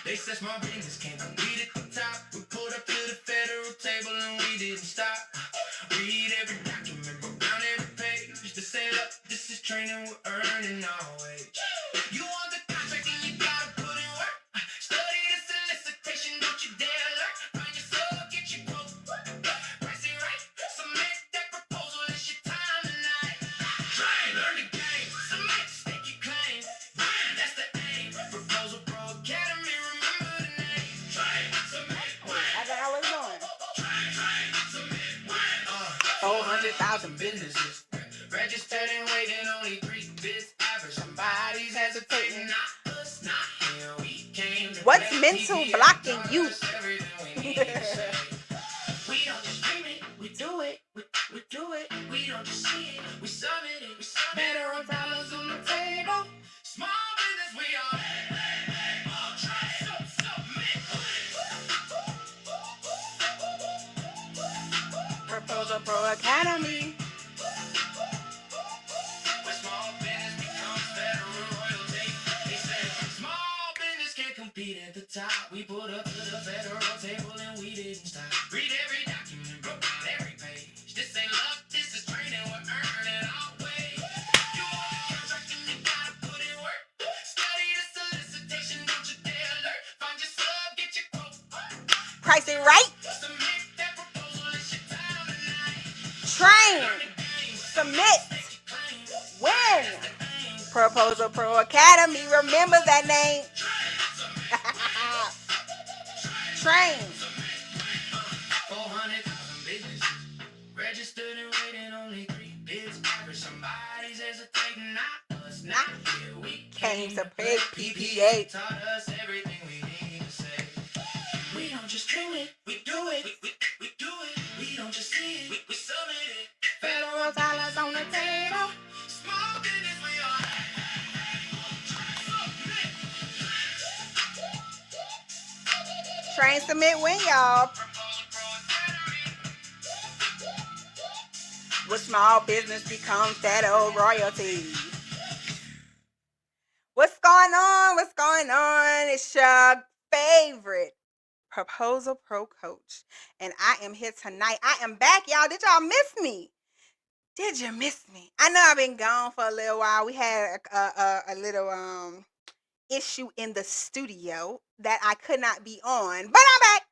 They said small business can't compete at the top. We pulled up to the federal table and we didn't stop. Read every document, broke down every page. To say, look, this is training, we're earning our wage. You want the contract and you gotta put in work. Study the solicitation, don't you dare lurk. Find your soul, get your quote. Price it right, submit that proposal, it's your time tonight. Try and learn the game, submit, stake your claim. That's the aim. Proposal Pro Academy, remember the name. Try and submit, win. I got always doing. Try and submit, win. 400,000 businesses registered and waiting, only 3 bids average. Somebody's hesitating, not us, not here. We came to What's play. mental PPA blocking taught you? us everything we need to say. We don't just dream it, we do it. We do it. We don't just see it, we submit it. Better on dollars on the table. Small business, we are. All try, submit. Proposal Pro Academy. Where small business becomes federal royalty. They say small business can't compete at the top. We put up to the federal table and we didn't stop. Read every document, broke down every page. This ain't luck, this is training, we're earning our way. You want the contract and you gotta put in work. Study the solicitation, don't you dare lurk. Find your sub, get your quote. Price it right. Submit that proposal, it's your time tonight. Train. Submit. Win. Proposal Pro Academy. Remember that name. Train. 400,000 businesses registered and waiting, only 3 bids average. Somebody's hesitating, not us, not here. We Came to play PPA. Taught us everything we need to say. We don't just dream it, we do it. We do it. We don't just see it, we submit it. Federal dollars on the table. Small business, we are. Train, submit, win, y'all. With small business becomes federal royalty. What's going on? What's going on? It's your favorite Proposal Pro coach. And I am here tonight. I am back, y'all. Did y'all miss me? Did you miss me? I know I've been gone for a little while. We had a little issue in the studio that I could not be on. But I'm back.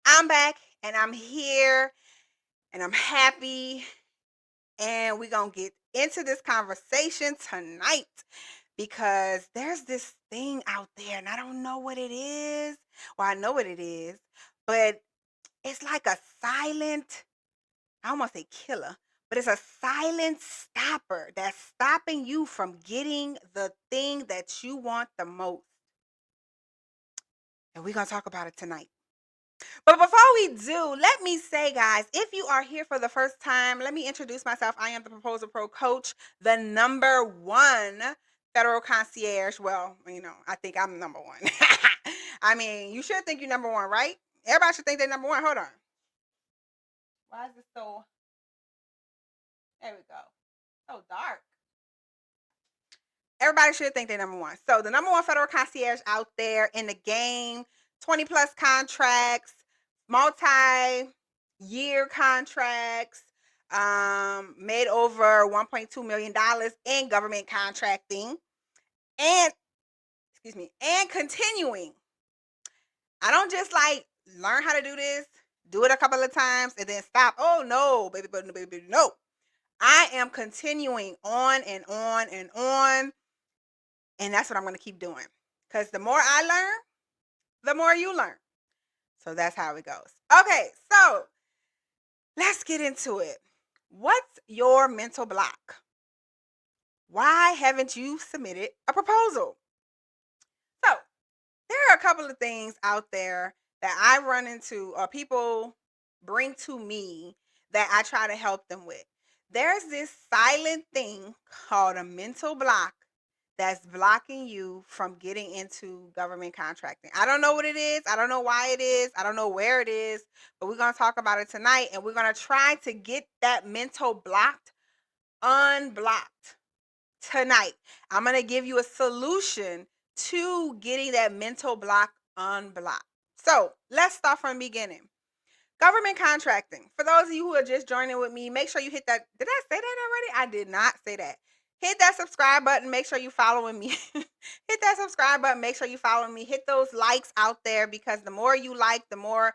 I'm back and I'm here and I'm happy. And we're going to get into this conversation tonight because there's this thing out there and I don't know what it is. Well, I know what it is, but it's like a silent, I almost say killer, but it's a silent stopper that's stopping you from getting the thing that you want the most. And we're going to talk about it tonight. But before we do, let me say, guys, if you are here for the first time, let me introduce myself. I am the Proposal Pro coach, the #1 federal concierge. Well, I think I'm number 1. I mean, you should think you're number 1, right? Everybody should think they're number 1. Hold on. Why is it so? There we go. So dark. Everybody should think they're number 1. So the #1 federal concierge out there in the game, 20 plus contracts, multi-year contracts, made over $1.2 million in government contracting, and continuing. I don't just learn how to do this, do it a couple of times, and then stop. Oh no, baby, no. I am continuing on and on and on. And that's what I'm going to keep doing. Because the more I learn, the more you learn. So that's how it goes. Okay, so let's get into it. What's your mental block? Why haven't you submitted a proposal? So there are a couple of things out there that I run into or people bring to me that I try to help them with. There's this silent thing called a mental block that's blocking you from getting into government contracting. I don't know what it is. I don't know why it is. I don't know where it is, but we're going to talk about it tonight and we're going to try to get that mental block unblocked tonight. I'm going to give you a solution to getting that mental block unblock. So let's start from the beginning. Government contracting. For those of you who are just joining with me, make sure you hit that. Did I say that already? I did not say that. Hit that subscribe button. Make sure you following me. Hit that subscribe button. Make sure you follow me. Hit those likes out there, because the more you like, the more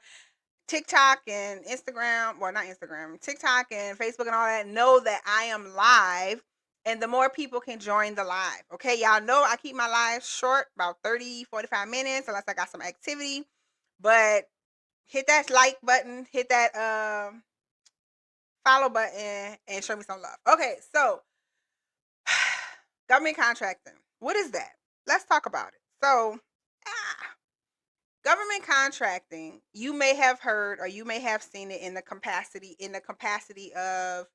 TikTok and Instagram, well, not Instagram, TikTok and Facebook and all that know that I am live, and the more people can join the live. Okay, y'all know I keep my lives short, about 30, 45 minutes, unless I got some activity. But hit that like button, hit that follow button, and show me some love. Okay, so government contracting. What is that? Let's talk about it. So, government contracting, you may have heard or you may have seen it in the capacity of,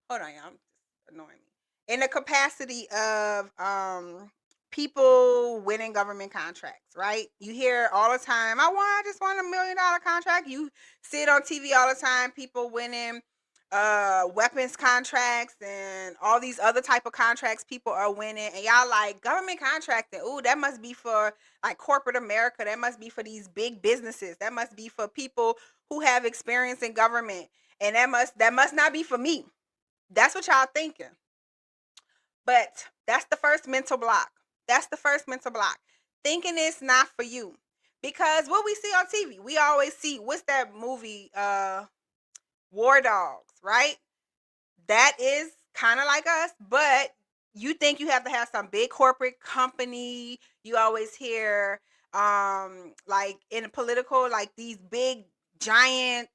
hold on, y'all, I'm just annoying me. In the capacity of people winning government contracts, right? You hear all the time, I just won $1 million contract. You see it on TV all the time, people winning weapons contracts and all these other type of contracts people are winning, and y'all like, government contracting, ooh, that must be for like corporate America, that must be for these big businesses, that must be for people who have experience in government, and that must not be for me. That's what y'all thinking. But that's the first mental block. That's the first mental block. Thinking it's not for you. Because what we see on TV, we always see, what's that movie? War Dogs, right? That is kind of like us, but you think you have to have some big corporate company. You always hear like in political, like these big giant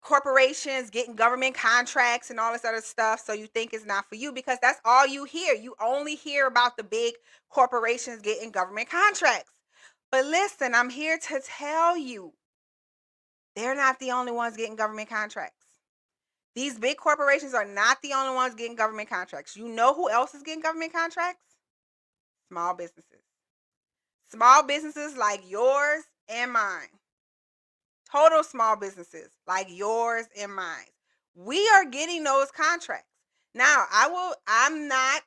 corporations getting government contracts and all this other stuff, so you think it's not for you because that's all you hear. You only hear about the big corporations getting government contracts. But listen, I'm here to tell you, they're not the only ones getting government contracts. These big corporations are not the only ones getting government contracts. You know who else is getting government contracts? Small businesses. Small businesses like yours and mine. Total small businesses like yours and mine. We are getting those contracts. Now, I'm not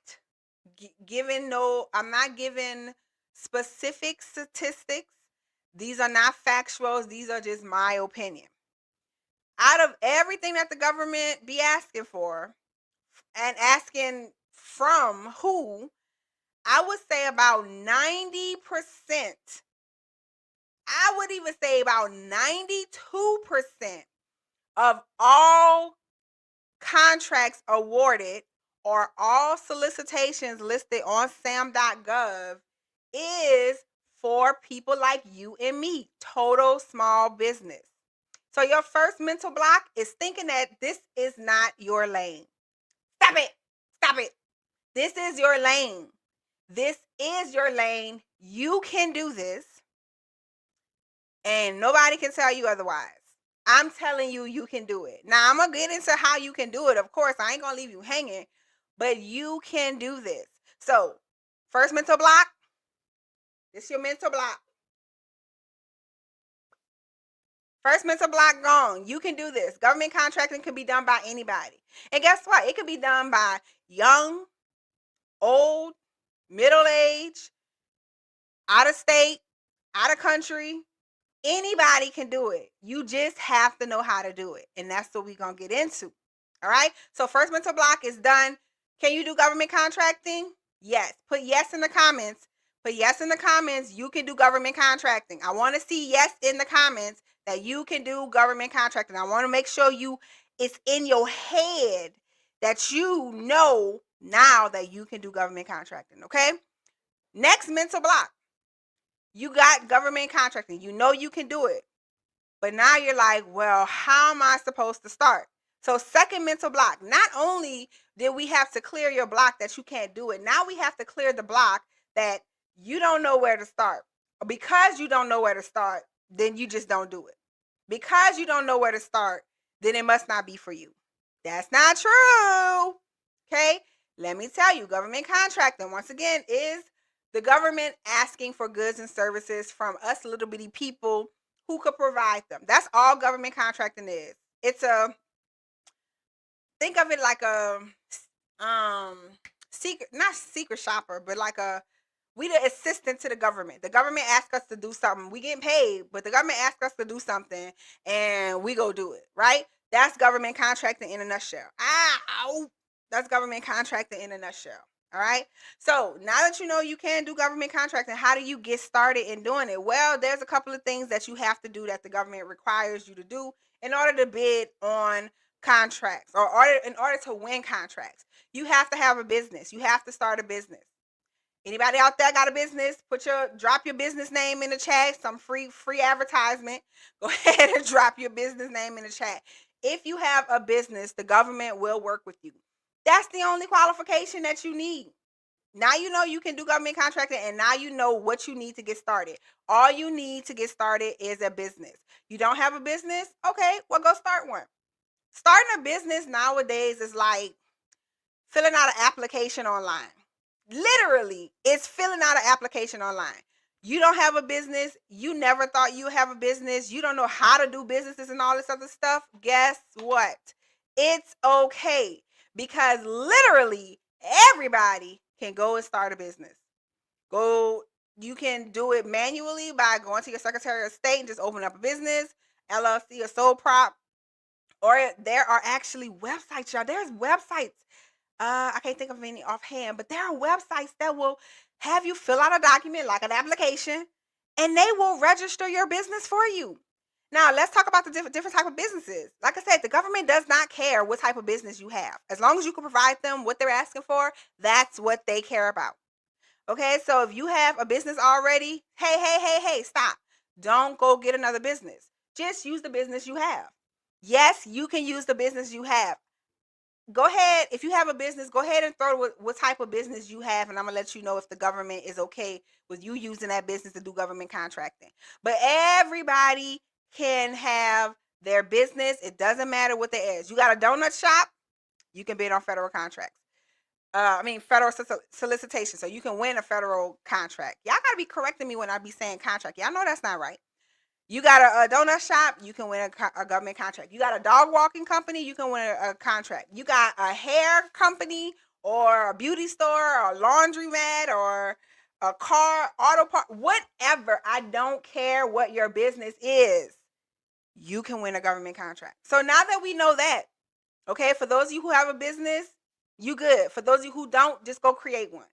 giving specific statistics. These are not factuals. These are just my opinion. Out of everything that the government be asking for and asking from who, I would say about 90%, I would even say about 92% of all contracts awarded or all solicitations listed on sam.gov is for people like you and me, total small business. So your first mental block is thinking that this is not your lane. Stop it. Stop it. This is your lane. This is your lane. You can do this. And nobody can tell you otherwise. I'm telling you, you can do it. Now, I'm going to get into how you can do it. Of course, I ain't going to leave you hanging, but you can do this. So, first mental block. This is your mental block. First mental block gone. You can do this. Government contracting can be done by anybody. And guess what? It can be done by young, old, middle age, out of state, out of country. Anybody can do it. You just have to know how to do it. And that's what we're going to get into. All right? So first mental block is done. Can you do government contracting? Yes. Put yes in the comments. Put yes in the comments. You can do government contracting. I want to see yes in the comments that you can do government contracting. I want to make sure it's in your head that you know now that you can do government contracting. Okay? Next mental block. You got government contracting. You know you can do it. But now you're like, well, how am I supposed to start? So second mental block. Not only did we have to clear your block that you can't do it, now we have to clear the block that you don't know where to start. Because you don't know where to start, then you just don't do it. Because you don't know where to start, then it must not be for you. That's not true. Okay? Let me tell you, government contracting, once again, is the government asking for goods and services from us little bitty people who could provide them. That's all government contracting is. It's think of it like a secret, not secret shopper, but like a We the assistant to the government. The government asks us to do something. We getting paid, but the government asks us to do something and we go do it, right? That's government contracting in a nutshell. Ow! That's government contracting in a nutshell. All right. So now that you know you can do government contracting, how do you get started in doing it? Well, there's a couple of things that you have to do that the government requires you to do in order to bid on contracts or in order to win contracts. You have to have a business. You have to start a business. Anybody out there got a business? Drop your business name in the chat. Some free advertisement. Go ahead and drop your business name in the chat. If you have a business, the government will work with you. That's the only qualification that you need. Now you know you can do government contracting, and now you know what you need to get started. All you need to get started is a business. You don't have a business? Okay, well, go start one. Starting a business nowadays is like filling out an application online. Literally, it's filling out an application online. You don't have a business. You never thought you have a business. You don't know how to do businesses and all this other stuff. Guess what? It's okay, because literally everybody can go and start a business. You can do it manually by going to your Secretary of State and just open up a business, LLC or sole prop. Or there are actually websites, y'all. There's websites. I can't think of any offhand, but there are websites that will have you fill out a document like an application, and they will register your business for you. Now, let's talk about the different type of businesses. Like I said, the government does not care what type of business you have. As long as you can provide them what they're asking for, that's what they care about. Okay, so if you have a business already, hey, stop. Don't go get another business. Just use the business you have. Yes, you can use the business you have. Go ahead. If you have a business, go ahead and throw what type of business you have, and I'm gonna let you know if the government is okay with you using that business to do government contracting. But everybody can have their business. It doesn't matter what they is. You got a donut shop, you can bid on federal contracts. Federal solicitation, so you can win a federal contract. Y'all gotta be correcting me when I be saying contract. Y'all know that's not right. You got a donut shop, you can win a government contract. You got a dog walking company, you can win a contract. You got a hair company or a beauty store or a laundromat or a car, auto part, whatever. I don't care what your business is. You can win a government contract. So now that we know that, okay, for those of you who have a business, you good. For those of you who don't, just go create one.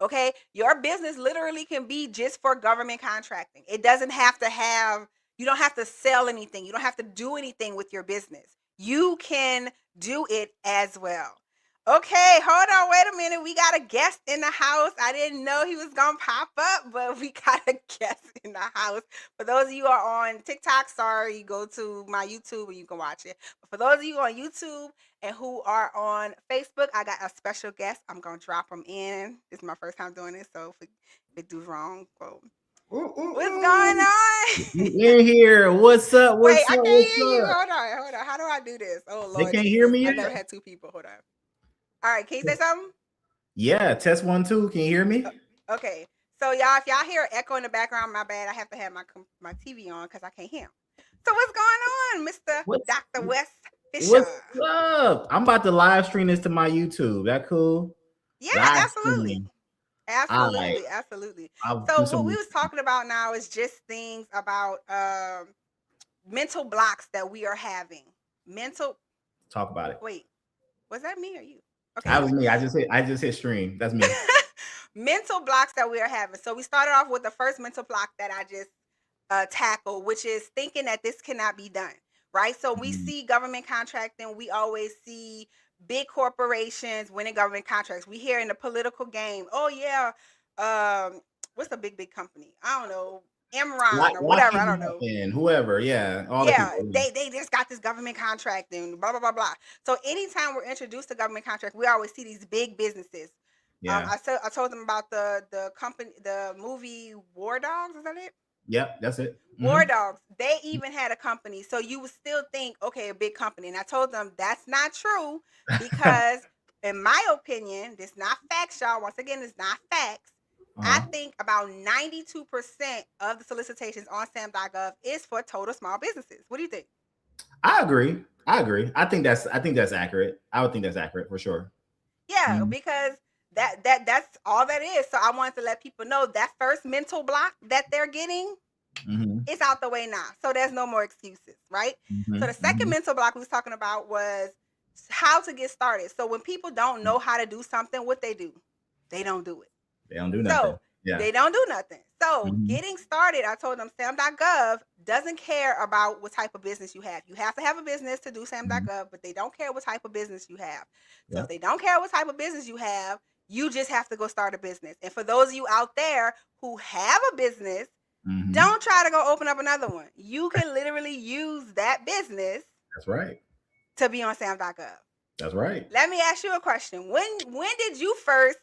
Okay, your business literally can be just for government contracting. It doesn't have to have, you don't have to sell anything. You don't have to do anything with your business. You can do it as well. Okay, hold on, wait a minute. We got a guest in the house. I didn't know he was gonna pop up, but we got a guest in the house. For those of you who are on TikTok, sorry, go to my YouTube and you can watch it. But for those of you on YouTube and who are on Facebook, I got a special guest. I'm gonna drop them in. This is my first time doing this, so if it do wrong, well, what's going on? In here, what's up? Wait, I can't hear you. Hold on. How do I do this? Oh They Lord, can't hear me I yet? never had two people. Hold on. All right, can you say something? Yeah, test 1 2. Can you hear me? Okay, so y'all, if y'all hear echo in the background, my bad. I have to have my TV on because I can't hear him. So what's going on, Mr. Dr. West Fisher? What's up? I'm about to live stream this to my YouTube. That cool? Yeah, Live absolutely. stream. Absolutely. So what we was talking about now is just things about mental blocks that we are having. Talk about it. Wait, was that me or you? Okay, that was me. I just hit stream. That's me. Mental blocks that we are having. So we started off with the first mental block that I just tackled, which is thinking that this cannot be done. Right. So we see government contracting. We always see big corporations winning government contracts. We hear in the political game, oh yeah, what's the big company? I don't know, Enron or whatever. I don't know. And whoever, yeah. They just got this government contract and blah, blah, blah, blah. So anytime we're introduced to government contract, we always see these big businesses. Yeah. I told them about the company, the movie War Dogs. Is that it? Yep, that's it. War Dogs. They even had a company. So you would still think, okay, a big company. And I told them that's not true because in my opinion, this is not facts, y'all. Once again, it's not facts. I think about 92% of the solicitations on SAM.gov is for total small businesses. What do you think? I agree. I think that's accurate. I would think that's accurate for sure. Yeah, because That's all that is. So I wanted to let people know that first mental block that they're getting Mhm, is out the way now. So there's no more excuses, right? So the mhm, second mhm. mental block we was talking about was how to get started. So when people don't know how to do something, what they do? They don't do it. They don't do nothing. So Yeah. they don't do nothing. So Mhm, getting started, I told them SAM.gov doesn't care about what type of business you have. You have to have a business to do mhm. SAM.gov, but they don't care what type of business you have. So if Yep. they don't care what type of business you have, you just have to go start a business. And for those of you out there who have a business, Mhm. don't try to go open up another one. You can literally use that business That's right. to be on SAM.gov. That's right. Let me ask you a question. When did you first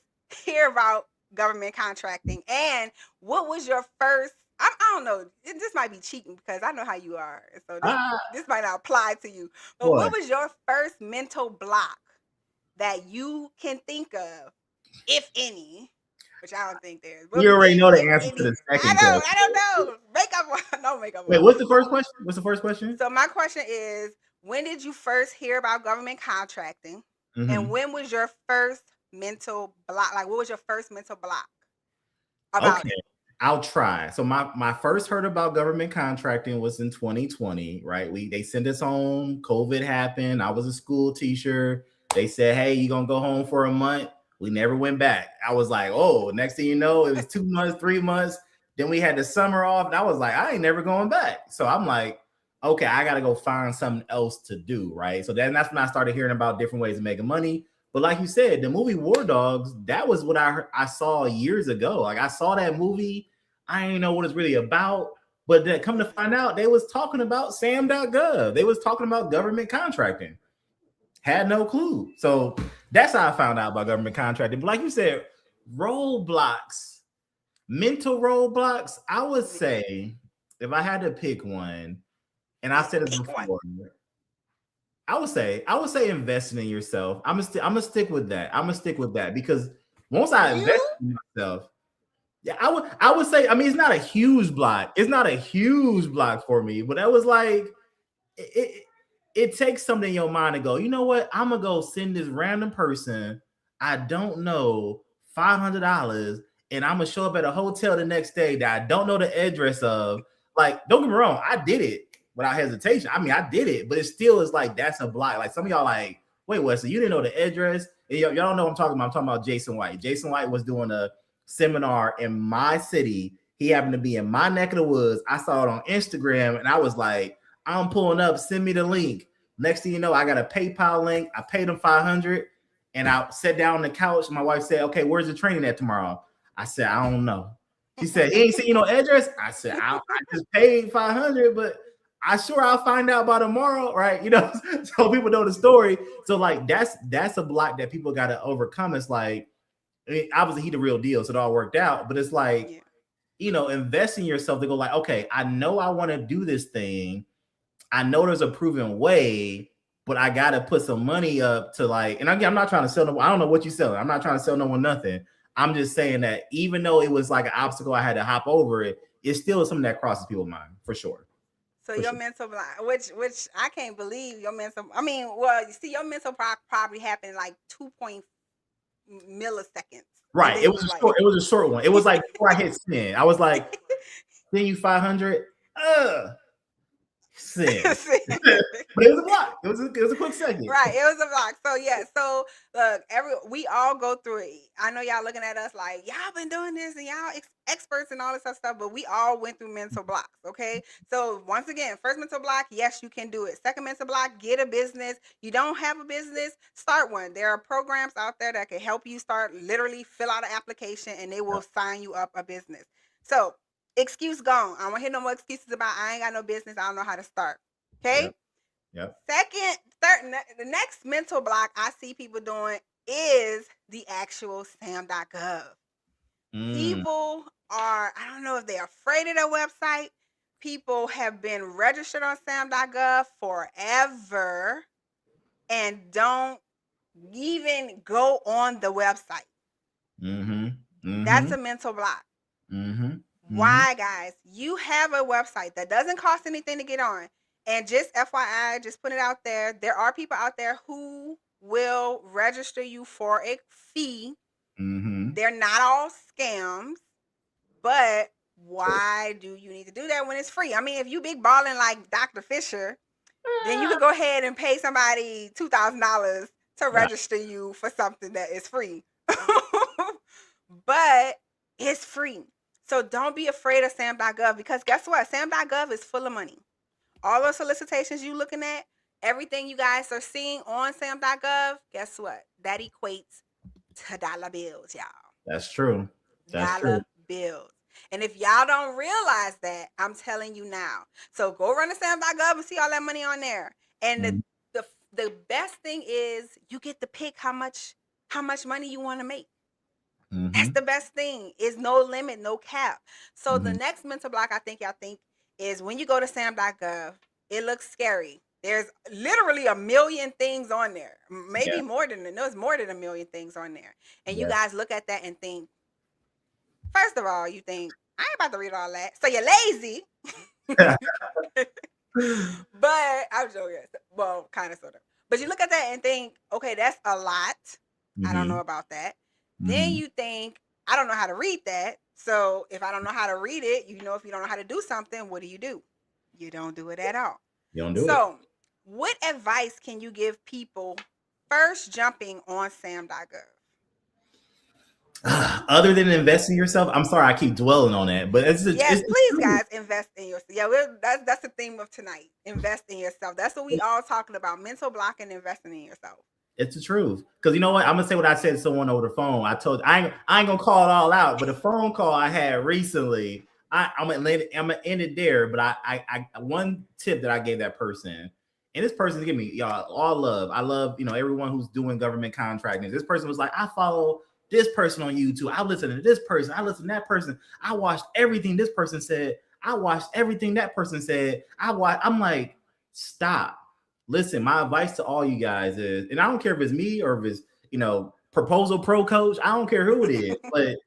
hear about government contracting, and what was your first? I don't know. This might be cheating because I know how you are, so Ah, this might not apply to you. But what boy. was your first mental block that you can think of, if any? Which I don't think there is. What You was already know the if answer to any? the second I don't know. Make up one. No, make up Wait, one. what's the first question? What's the first question? So my question is, when did you first hear about government contracting? And Mhm. when was your first mental block? Like, what was your first mental block about Okay, it? I'll try. So my first heard about government contracting was in 2020, right? They sent us home. COVID happened. I was a school teacher. They said, "Hey, you're gonna go home for a month." We never went back. I was like, "Oh!" Next thing you know, it was 2 months, 3 months. Then we had the summer off, and I was like, "I ain't never going back." So I'm like, "Okay, I gotta go find something else to do." Right. So that's when I started hearing about different ways of making money. But like you said, the movie War Dogs, that was what I saw years ago. Like I saw that movie, I didn't know what it's really about. But then come to find out, they was talking about SAM.gov. They was talking about government contracting. Had no clue. So that's how I found out about government contracting. But like you said, roadblocks, mental roadblocks, I would say if I had to pick one, and I Yeah, said it pick one. before, I would say investing in yourself. I'm gonna stick with that. I'm gonna stick with that because once I invest You? in myself, yeah, I would say. I mean, it's not a huge block. It's not a huge block for me, but that was like it. It takes something in your mind to go. You know what? I'm gonna go send this random person I don't know $500, and I'm gonna show up at a hotel the next day that I don't know the address of. Like, don't get me wrong, I did it without hesitation. I mean, I did it, but it still is like that's a block. Like some of y'all like, wait, Wesley, you didn't know the address? And y'all don't know what I'm talking about. I'm talking about Jason White. Jason White was doing a seminar in my city. He happened to be in my neck of the woods. I saw it on Instagram, and I was like, I'm pulling up. Send me the link. Next thing you know, I got a PayPal link. I paid him 500, and I sat down on the couch. My wife said, "Okay, where's the training at tomorrow?" I said, "I don't know." She said, "He ain't seen you no address." I said, I just paid 500, but I sure I'll find out by tomorrow, right? So people know the story. So like that's a block that people got to overcome. It's like, I mean, obviously he the real deal, so it all worked out. But it's like, Yeah. invest in yourself to go like, okay, I know I want to do this thing. I know there's a proven way, but I gotta put some money up to like, and again, I'm not trying to sell no, I don't know what you're selling. I'm not trying to sell no one nothing. I'm just saying that even though it was like an obstacle, I had to hop over it, it's still something that crosses people's mind for sure. So For your sure. mental block, which I can't believe your mental. I mean, well, you see, your mental block probably happened in like 2 milliseconds, and Right. then it was like, It was a short one. It was like before I hit sin. I was like, send you 500. Sin. But it was a block. It was a quick second. right, it was a block. So yeah, so look, we all go through it. I know y'all looking at us like y'all been doing this and y'all experts and all this other stuff, but we all went through mental blocks. Okay, so once again, first mental block, yes, you can do it. Second mental block, get a business. You don't have a business, start one. There are programs out there that can help you start. Literally, fill out an application and they will Yep. sign you up a business. So excuse gone. I don't want to hear no more excuses about I ain't got no business. I don't know how to start. Okay. Yep. Yep. Second, third, the next mental block I see people doing is the actual SAM.gov. Mm, People are, I don't know if they're afraid of their website. People have been registered on SAM.gov forever and don't even go on the website. mm-hmm. That's Mm-hmm. a mental block. Mm-hmm. Mm-hmm. Why, guys? You have a website that doesn't cost anything to get on. And just FYI, just put it out there. There are people out there who will register you for a fee Mm-hmm. They're not all scams, but why do you need to do that when it's free? I mean, if you big balling like Dr. Fisher, then you could go ahead and pay somebody $2,000 to register you for something that is free. But it's free. So don't be afraid of SAM.gov, because guess what? SAM.gov is full of money. All those solicitations you looking at, everything you guys are seeing on SAM.gov, guess what? That equates to dollar bills, y'all. That's true. That's Dollar true. bills. And if y'all don't realize that, I'm telling you now. So go run to SAM.gov and see all that money on there. And Mhm. the best thing is you get to pick how much money you want to make. That's Mhm. the best thing. Is no limit, no cap. So the Mhm. next mental block I think y'all think is when you go to SAM.gov, it looks scary. There's literally a million things on there. Maybe Yeah. more than there's more than a million things on there. And you Yeah. guys look at that and think, first of all, you think, I ain't about to read all that. So you're lazy. But I'm joking. Well, kind of, sort of. But you look at that and think, okay, that's a lot. I don't know Mhm. about that. Then Mhm. you think, I don't know how to read that. So if I don't know how to read it, if you don't know how to do something, what do? You don't do it at all. You don't do it. So what advice can you give people first jumping on SAM.gov? Other than investing in yourself, I'm sorry I keep dwelling on that, but it's Yes, the please, truth. guys, invest in yourself. Yeah, that's the theme of tonight. Invest in yourself. That's what we all talking about. Mental block and investing in yourself. It's the truth. Because you know what? I'm gonna say what I said to someone over the phone. I ain't gonna call it all out, but a phone call I had recently, I'm gonna end it there. But I one tip that I gave that person, and this person give me y'all all love. I love everyone who's doing government contracting. This person was like, I follow this person on YouTube. I listen to this person. I listen to that person. I watched everything this person said. I watched everything that person said. I'm like, stop. Listen, my advice to all you guys is, and I don't care if it's me or if it's, proposal pro coach, I don't care who it is, but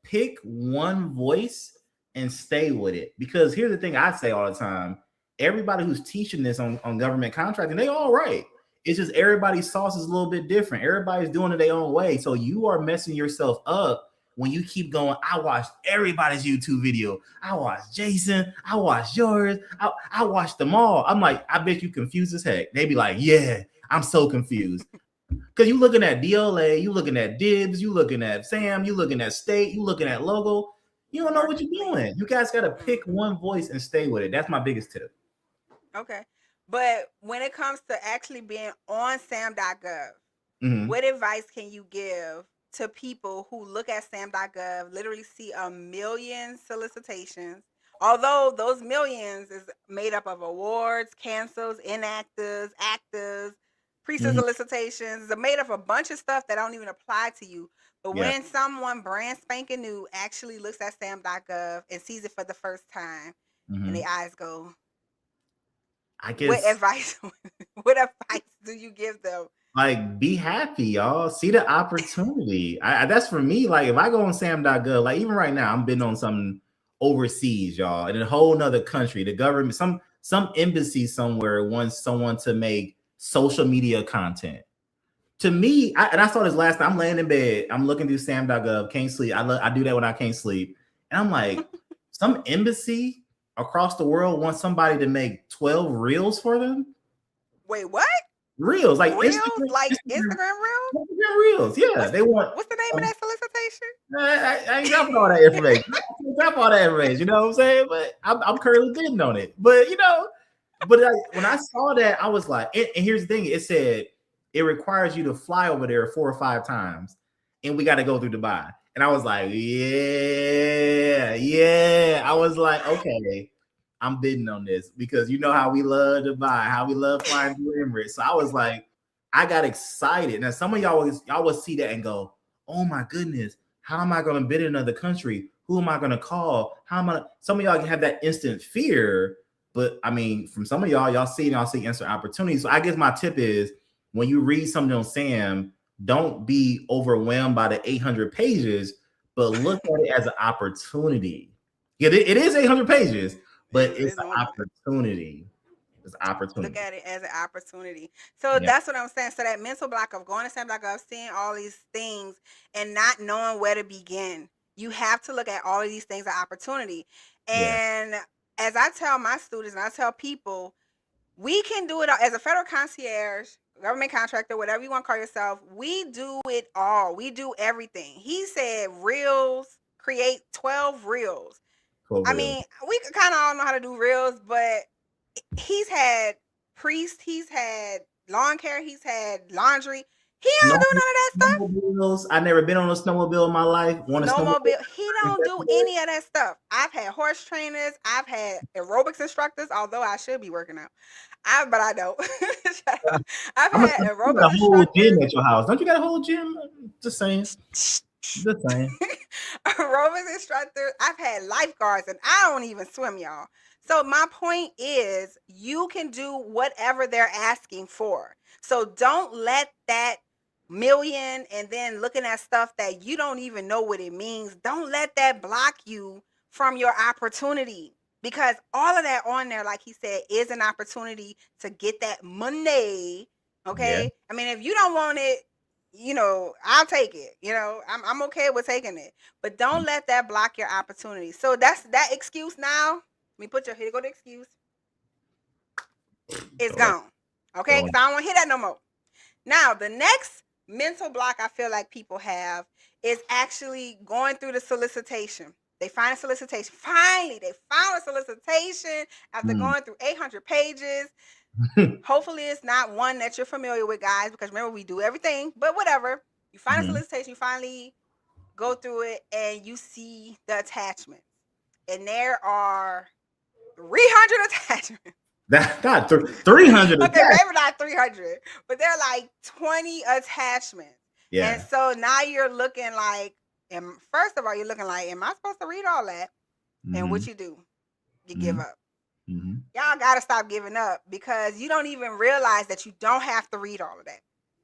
pick one voice and stay with it. Because here's the thing I say all the time: everybody who's teaching this on government contracting, they all right. It's just everybody's sauce is a little bit different. Everybody's doing it their own way. So you are messing yourself up when you keep going. I watched everybody's YouTube video. I watched Jason. I watched yours. I watched them all. I'm like, I bet you confused as heck. They be like, yeah, I'm so confused. Because you looking at DLA, you looking at Dibs, you looking at Sam, you looking at State, you looking at Logo. You don't know what you're doing. You guys got to pick one voice and stay with it. That's my biggest tip. Okay. But when it comes to actually being on SAM.gov, Mhm. what advice can you give to people who look at SAM.gov, literally see a million solicitations, although those millions is made up of awards, cancels, inactives, actives, pre-solicitations, they're made up of a bunch of stuff that don't even apply to you. But Yeah. when someone brand spanking new actually looks at SAM.gov and sees it for the first time, and Mhm. their eyes go, I what guess advice what advice do you give them? like be happy, y'all. See the opportunity. That's for me. Like if I go on sam.gov, like even right now, I'm bidding on something overseas, y'all, in a whole nother country. The government, some embassy somewhere wants someone to make social media content. To me, I saw this last night. I'm laying in bed. I'm looking through sam.gov, can't sleep. I do that when I can't sleep. And I'm like, some embassy across the world wants somebody to make 12 reels for them. Wait, what? Reels, like Reels? Instagram, Like Instagram, Instagram reels? Instagram reels. Yeah, they want. What's the name of that solicitation? I ain't dropping all that information. I ain't dropping all that information. You know what I'm saying? But I'm currently bidding on it. But when I saw that, I was like, and here's the thing: it said it requires you to fly over there 4 or 5 times, and we got to go through Dubai. And I was like, yeah. I was like, okay, I'm bidding on this because you know how we love Dubai, how we love flying through Emirates. So I was like, I got excited. Now some of y'all will see that and go, oh my goodness, how am I going to bid in another country? Who am I going to call? Some of y'all can have that instant fear, but I mean, from some of y'all see instant opportunities. So I guess my tip is when you read something on Sam, don't be overwhelmed by the 800 pages, but look at it as an opportunity. Yeah, it is 800 pages, but it's an opportunity. It's opportunity. Look at it as an opportunity. So that's what I'm saying. So that mental block of going to Sam Block of seeing all these things and not knowing where to begin. You have to look at all of these things as opportunity. And as I tell my students and I tell people, we can do it all as a federal concierge, government contractor, whatever you want to call yourself. We do it all. We do everything. He said reels, create 12 reels. I mean, we kind of all know how to do reels, but he's had priests, he's had lawn care, he's had laundry. He don't do none of that stuff. I've never been on a snowmobile in my life. Snowmobile. He don't do any of that stuff. I've had horse trainers. I've had aerobics instructors, although I should be working out. But I don't. I've had aerobics instructors. Whole gym at your house. Don't you got a whole gym? Just saying. Just saying. Aerobics instructors. I've had lifeguards, and I don't even swim, y'all. So my point is, you can do whatever they're asking for. So don't let that million and then looking at stuff that you don't even know what it means. Don't let that block you from your opportunity, because all of that on there, like he said, is an opportunity to get that money. Okay. Yeah. I mean, if you don't want it, I'll take it. I'm okay with taking it, but don't let that block your opportunity. So that's that excuse now. Let me put here to go the excuse. It's gone. Okay. Because I don't want to hear that no more. Now, the next mental block I feel like people have is actually going through the solicitation. They find a solicitation. Finally, they found a solicitation after going through 800 pages. Hopefully, it's not one that you're familiar with, guys, because remember, we do everything, but whatever. You find a solicitation, you finally go through it, and you see the attachments. And there are 300 attachments. That's not 300. Okay, maybe not 300, but they're like 20 attachments. Yeah. And so now you're looking like, and first of all, you're looking like, am I supposed to read all that? And what you do? You give up. Y'all got to stop giving up, because you don't even realize that you don't have to read all of that.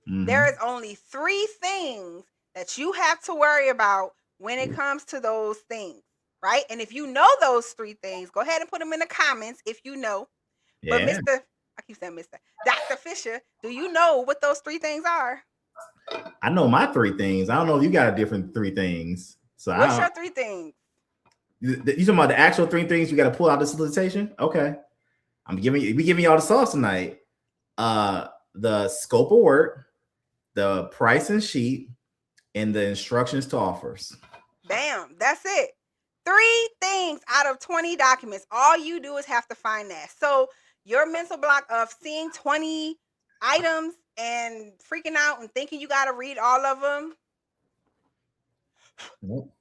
There is only 3 things that you have to worry about when it comes to those things, right? And if you know those 3 things, go ahead and put them in the comments if you know. But I keep saying Mr. Dr. Fisher, do you know what those 3 things are? I know my 3 things. I don't know if you got a different 3 things. So what's your 3 things? You talking about the actual 3 things you got to pull out the solicitation? Okay. We giving y'all the sauce tonight. The scope of work, the pricing sheet, and the instructions to offers. Bam, that's it. 3 things out of 20 documents. All you do is have to find that. So your mental block of seeing 20 items and freaking out and thinking you got to read all of them,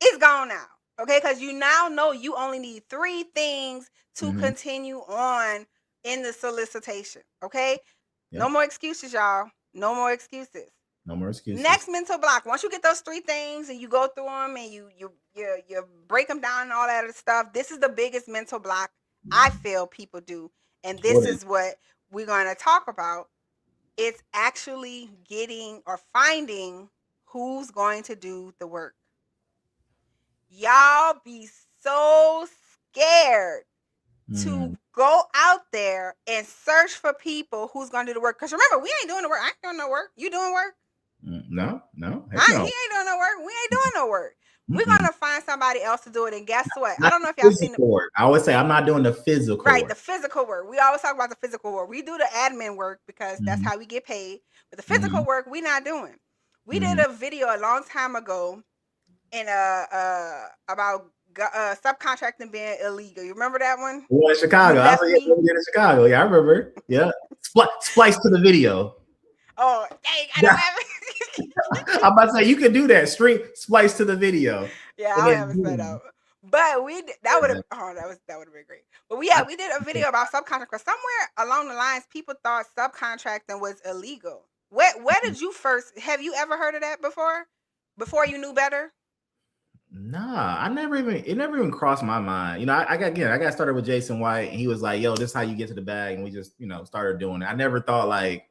it's gone now. Okay, because you now know you only need 3 things to continue on in the solicitation. Okay, no more excuses, y'all. No more excuses. No more excuses. Next mental block. Once you get those 3 things and you go through them and you break them down and all that other stuff, this is the biggest mental block I feel people do, and this is what we're going to talk about. It's actually getting or finding who's going to do the work. Y'all be so scared to go out there and search for people who's going to do the work. Because remember, we ain't doing the work. I ain't doing no work. You doing work? No. He ain't doing no work. We ain't doing no work. We're going to find somebody else to do it. And guess what? I don't know if y'all seen the work. I always say I'm not doing the physical work. The physical work. We always talk about the physical work. We do the admin work because that's how we get paid. But the physical work, we're not doing. We did a video a long time ago about subcontracting being illegal. You remember that one? Well, in Chicago. I was in Chicago. Yeah, I remember. Yeah. Splice to the video. Oh, dang, I don't have it. I'm about to say you can do that. Splice to the video. Yeah, I don't have it set up. But that would have been great. But we did a video about subcontracting. Somewhere along the lines, people thought subcontracting was illegal. Where did you first have you ever heard of that before? Before you knew better? Nah, it never even crossed my mind. I got started with Jason White, and he was like, yo, this is how you get to the bag, and we just started doing it. I never thought like,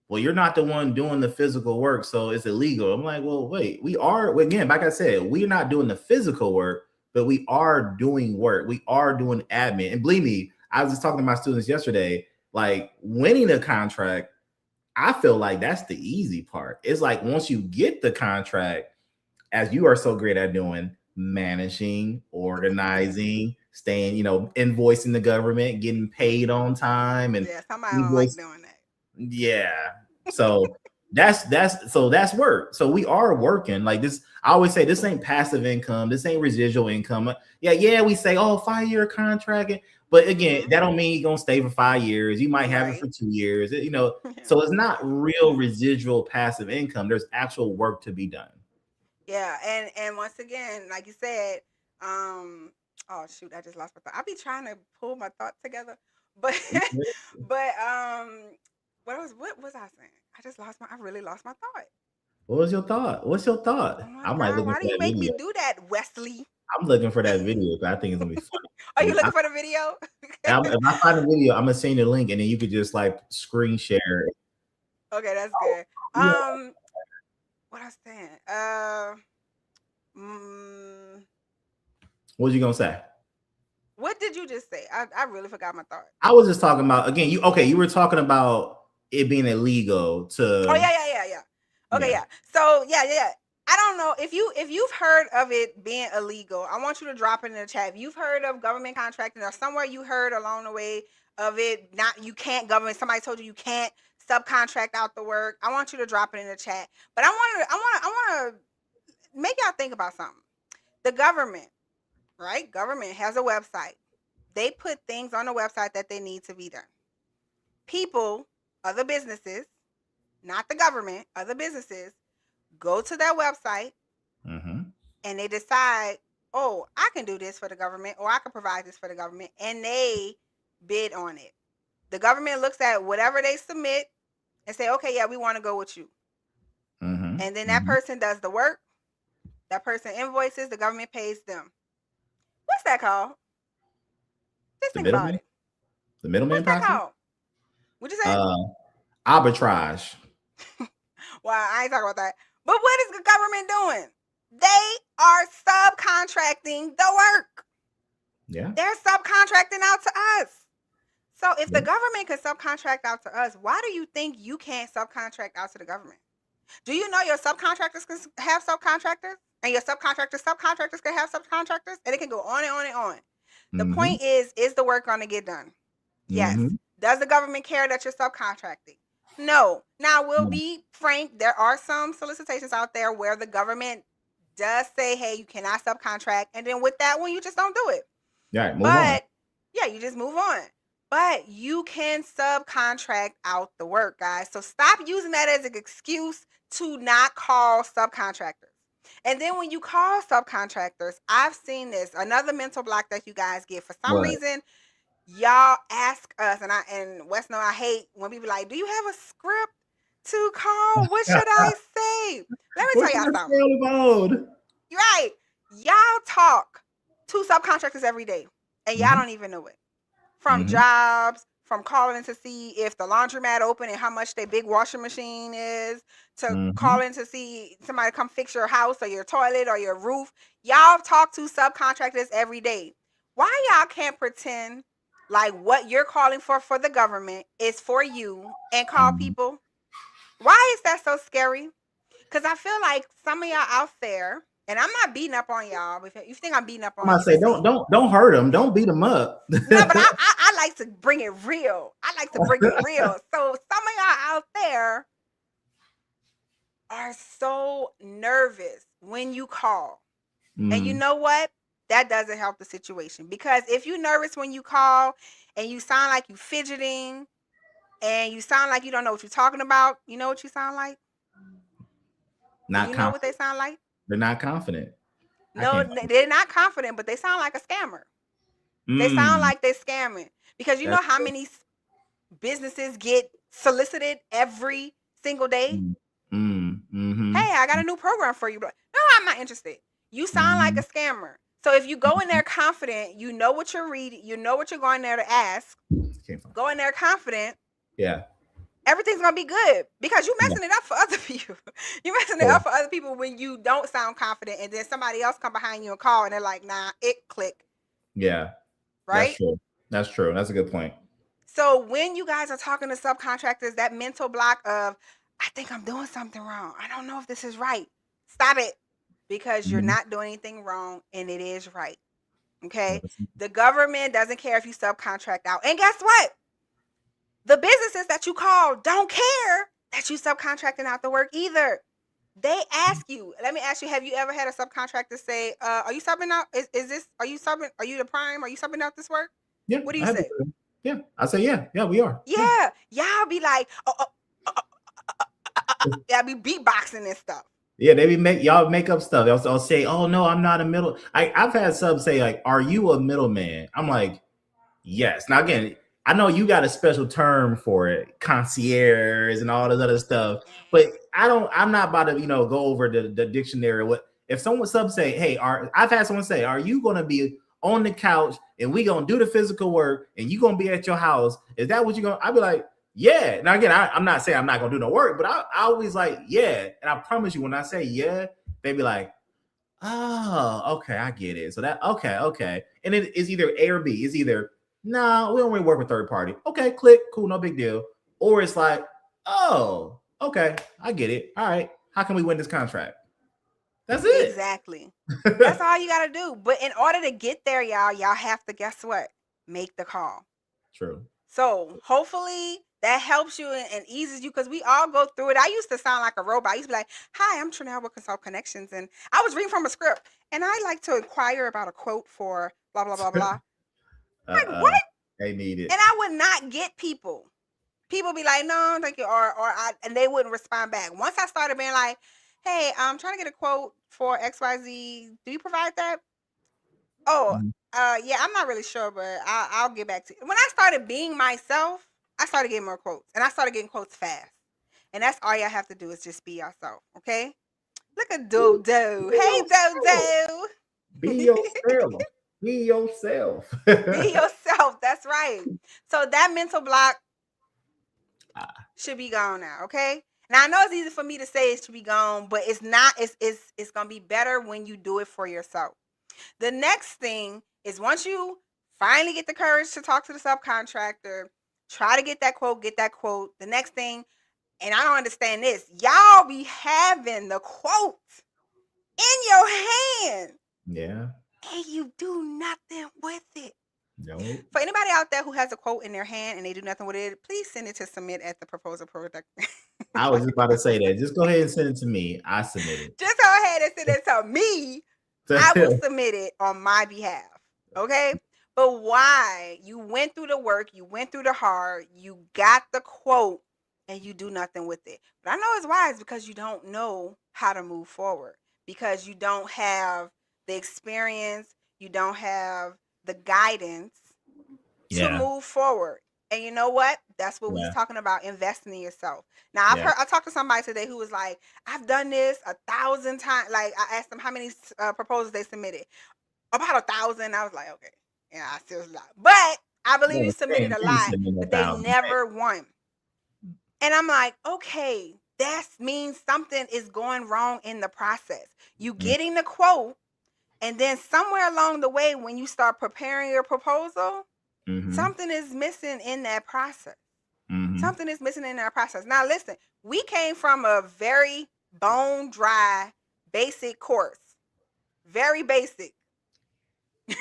well, you're not the one doing the physical work, so it's illegal. I'm like, well, wait, we are, again, like I said, we're not doing the physical work, but we are doing work. We are doing admin. And believe me, I was just talking to my students yesterday, like winning a contract, I feel like that's the easy part. It's like once you get the contract, as you are so great at doing, managing, organizing, staying, invoicing the government, getting paid on time, and Yeah, somebody don't like doing that. yeah. So that's work. So we are working like this. I always say this ain't passive income. This ain't residual income. Yeah. We say, 5-year contract. But again, that don't mean you're gonna stay for 5 years. You might have it for 2 years, so it's not real residual passive income. There's actual work to be done. Yeah, and once again, like you said, oh shoot, I just lost my thought. I'll be trying to pull my thoughts together, but what was I saying? I really lost my thought. What was your thought? What's your thought? Oh my I might God, look why for do you that make me video. do that, Wesley? I'm looking for that video because I think it's gonna be funny. Are you looking for the video? If I find a video, I'm gonna send you the link, and then you could just like screen share it. Okay, that's good. Yeah. What I was saying? What was you gonna say? What did you just say? I really forgot my thought. I was just talking about again. You were talking about it being illegal to. Oh yeah. Okay, yeah. So yeah. I don't know if you've heard of it being illegal. I want you to drop it in the chat. If you've heard of government contracting or somewhere you heard along the way of it, you can't government. Somebody told you can't subcontract out the work. I want you to drop it in the chat. But I want to make y'all think about something. The government, right? Government has a website. They put things on the website that they need to be done. People, other businesses, not the government, other businesses, go to their website and they decide, I can do this for the government, or I can provide this for the government, and they bid on it. The government looks at whatever they submit and say, okay, yeah, we want to go with you. And then that person does the work. That person invoices, the government pays them. What's that called? Just think about it. The middleman process? What's that called? What'd you say? Arbitrage. Well, I ain't talking about that. But what is the government doing? They are subcontracting the work. Yeah. They're subcontracting out to us. So if the government can subcontract out to us, why do you think you can't subcontract out to the government? Do you know your subcontractors can have subcontractors? And your subcontractors can have subcontractors? And it can go on and on and on. The point is the work going to get done? Yes. Does the government care that you're subcontracting? No. Now, we'll be frank. There are some solicitations out there where the government does say, hey, you cannot subcontract. And then with that one, you just don't do it. Yeah, move on. Yeah, you just move on. But you can subcontract out the work, guys. So stop using that as an excuse to not call subcontractors. And then when you call subcontractors, I've seen this, another mental block that you guys get. For some reason, y'all ask us, and Wes know I hate when people like, do you have a script to call? What should I say? Let me tell y'all something. You're right. Y'all talk to subcontractors every day, and y'all don't even know it. From jobs, from calling to see if the laundromat open and how much their big washing machine is, to calling to see somebody come fix your house or your toilet or your roof. Y'all talk to subcontractors every day. Why y'all can't pretend like what you're calling for the government is for you and call people? Why is that so scary? Because I feel like some of y'all out there, and I'm not beating up on y'all. If you think I'm beating up on you, I'm gonna say don't hurt them. Don't beat them up. No, but I like to bring it real. So some of y'all out there are so nervous when you call. And you know what? That doesn't help the situation. Because if you're nervous when you call and you sound like you fidgeting and you sound like you don't know what you're talking about, you know what you sound like? Know what they sound like? They're not confident. No, they're not confident, but they sound like a scammer. They sound like they're scamming. Because you know how many businesses get solicited every single day? Hey, I got a new program for you. No, I'm not interested. You sound like a scammer. So if you go in there confident, you know what you're reading, you know what you're going there to ask. Go in there confident. Yeah. Everything's gonna be good because you're messing it up for other people. You're messing it up for other people when you don't sound confident, and then somebody else come behind you and call, and they're like, "Nah, it click." Yeah. Right. That's true. That's a good point. So when you guys are talking to subcontractors, that mental block of, I think I'm doing something wrong. I don't know if this is right. Stop it, because you're Mhm. not doing anything wrong and it is right. Okay. 100%. The government doesn't care if you subcontract out. And guess what? The businesses that you call don't care that you subcontracting out the work either. They ask you, let me ask you, have you ever had a subcontractor say, are you subbing out? Is this, are you subbing? Are you the prime? Are you subbing out this work? Yeah, What do I you had to say? do it. Yeah, I say yeah, we are. Yeah. Y'all be like, y'all be beatboxing and stuff. Yeah, they be y'all make up stuff. They'll say, "Oh no, I'm not a middle." I've had subs say like, "Are you a middleman?" I'm like, "Yes." Now again, I know you got a special term for it, concierge and all this other stuff, but I'm not about to go over the dictionary. What if someone sub say, "Hey, I've had someone say, are you gonna be on the couch and we gonna do the physical work and you gonna be at your house? Is that what you're gonna?" I'd be like, yeah. Now again, I'm not saying I'm not gonna do no work, but I always like, yeah. And I promise you, when I say yeah, they be like, oh, okay, I get it. So that okay. And it is either A or B. It's either no, we don't really work with third party. Okay, click, cool, no big deal. Or it's like, oh, okay, I get it. All right, how can we win this contract? That's it. Exactly. That's all you gotta do. But in order to get there, y'all have to, guess what? Make the call. True. So hopefully that helps you and eases you, because we all go through it. I used to sound like a robot. I used to be like, hi, I'm Trinell with Consult Connections. And I was reading from a script. And I like to inquire about a quote for blah, blah, blah, blah. Like, what? They need it. And I would not get people. People be like, no, thank you. And they wouldn't respond back. Once I started being like, hey, I'm trying to get a quote for XYZ. Do you provide that? Oh, Mhm. yeah, I'm not really sure, but I'll get back to you. When I started being myself, I started getting more quotes, and I started getting quotes fast. And that's all y'all have to do is just be yourself, okay? Look at Dodo. Hey, Dodo. Be yourself. Be yourself. Be yourself. That's right. So that mental block should be gone now, okay? Now I know it's easy for me to say it should be gone, but it's not. It's gonna be better when you do it for yourself. The next thing is, once you finally get the courage to talk to the subcontractor, try to get that quote, the next thing, and I don't understand this, y'all be having the quote in your hand Yeah. and you do nothing with it. No. For anybody out there who has a quote in their hand and they do nothing with it, please send it to submit at the proposal product. I was just about to say that. Just go ahead and send it to me. I submit it. Just go ahead and send it to me. I will submit it on my behalf. Okay? But why? You went through the work, you went through the hard, you got the quote, and you do nothing with it. But I know it's wise, because you don't know how to move forward, because you don't have the experience, you don't have the guidance to move forward. And you know what? That's what we was talking about, investing in yourself. Now I talked to somebody today who was like, I've done this 1,000 times. Like, I asked them how many proposals they submitted. About 1,000. I was like, okay, yeah, I still a lot. But I believe you submitted a lot, but they never won. And I'm like, okay, that means something is going wrong in the process. You getting the quote, and then somewhere along the way, when you start preparing your proposal, something is missing in that process. Something is missing in that process. Now, listen, we came from a very bone dry, basic course. Very basic. I'm